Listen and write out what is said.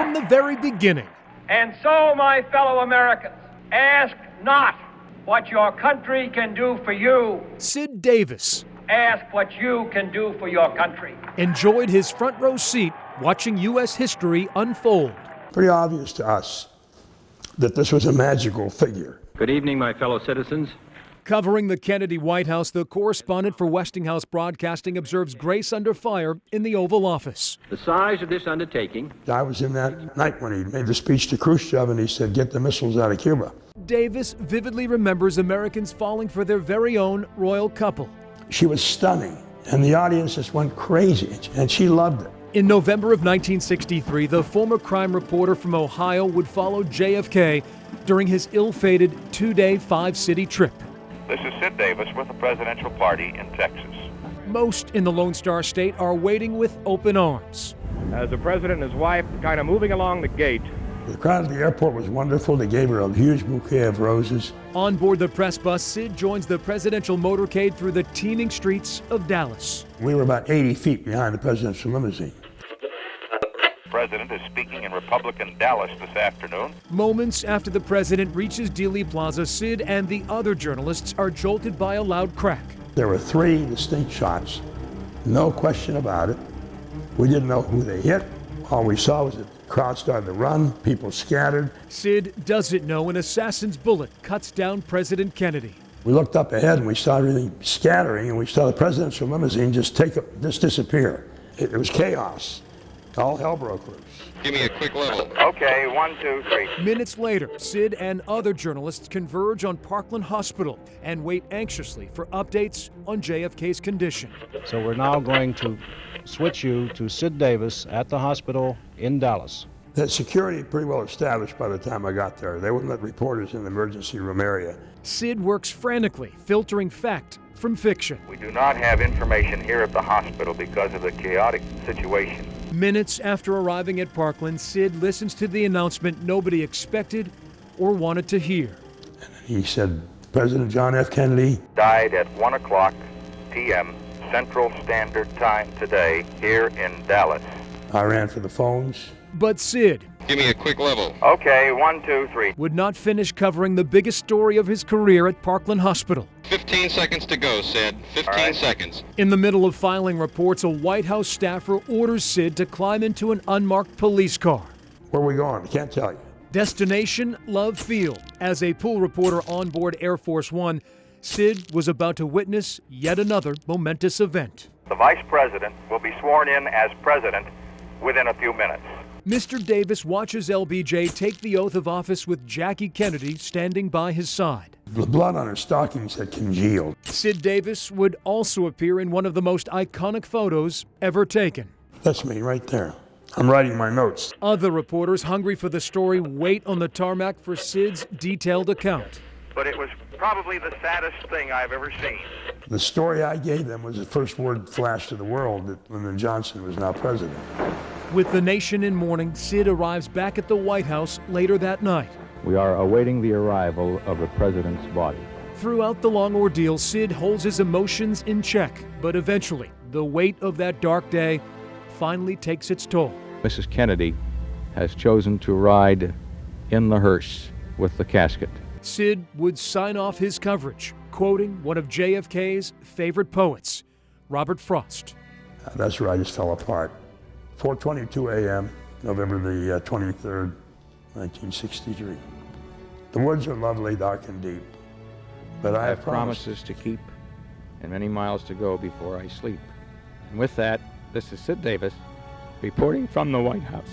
from the very beginning. And so, my fellow Americans, ask not what your country can do for you. Sid Davis. Ask what you can do for your country. Enjoyed his front row seat watching U.S. history unfold. Pretty obvious to us that this was a magical figure. Good evening, my fellow citizens. Covering the Kennedy White House, the correspondent for Westinghouse Broadcasting observes grace under fire in the Oval Office. The size of this undertaking. I was in that night when he made the speech to Khrushchev and he said, "Get the missiles out of Cuba." Davis vividly remembers Americans falling for their very own royal couple. She was stunning, and the audience just went crazy, and she loved it. In November of 1963, the former crime reporter from Ohio would follow JFK during his ill-fated two-day five-city trip. This is Sid Davis with the presidential party in Texas. Most in the Lone Star State are waiting with open arms. As the president and his wife kind of moving along the gate. The crowd at the airport was wonderful. They gave her a huge bouquet of roses. On board the press bus, Sid joins the presidential motorcade through the teeming streets of Dallas. We were about 80 feet behind the presidential limousine. The president is speaking in Republican Dallas this afternoon. Moments after the president reaches Dealey Plaza, Sid and the other journalists are jolted by a loud crack. There were three distinct shots, no question about it. We didn't know who they hit. All we saw was that the crowd started to run, people scattered. Sid doesn't know an assassin's bullet cuts down President Kennedy. We looked up ahead and we saw everything scattering, and we saw the presidential limousine just disappear. It was chaos. All hell broke loose. Give me a quick level. Okay, 1, 2, 3. Minutes later, Sid and other journalists converge on Parkland Hospital and wait anxiously for updates on JFK's condition. So we're now going to switch you to Sid Davis at the hospital in Dallas. The security pretty well established by the time I got there. They wouldn't let reporters in the emergency room area. Sid works frantically, filtering fact from fiction. We do not have information here at the hospital because of the chaotic situation. Minutes after arriving at Parkland, Sid listens to the announcement nobody expected or wanted to hear. He said, President John F. Kennedy died at 1 o'clock p.m. Central Standard Time today here in Dallas. I ran for the phones. But Sid, give me a quick level. Okay, 1, 2, 3. would not finish covering the biggest story of his career at Parkland Hospital. 15 seconds to go, Sid. 15 seconds. In the middle of filing reports, a White House staffer orders Sid to climb into an unmarked police car. Where are we going? I can't tell you. Destination Love Field. As a pool reporter on board Air Force One, Sid was about to witness yet another momentous event. The vice president will be sworn in as president within a few minutes. Mr. Davis watches LBJ take the oath of office with Jackie Kennedy standing by his side. The blood on her stockings had congealed. Sid Davis would also appear in one of the most iconic photos ever taken. That's me right there. I'm writing my notes. Other reporters hungry for the story wait on the tarmac for Sid's detailed account. But it was probably the saddest thing I've ever seen. The story I gave them was the first word flashed to the world that Lyndon Johnson was now president. With the nation in mourning, Sid arrives back at the White House later that night. We are awaiting the arrival of the president's body. Throughout the long ordeal, Sid holds his emotions in check, but eventually, the weight of that dark day finally takes its toll. Mrs. Kennedy has chosen to ride in the hearse with the casket. Sid would sign off his coverage, quoting one of JFK's favorite poets, Robert Frost. That's where I just fell apart. 4:22 a.m., November the 23rd, 1963. The woods are lovely, dark and deep, but I have promises to keep and many miles to go before I sleep. And with that, this is Sid Davis reporting from the White House.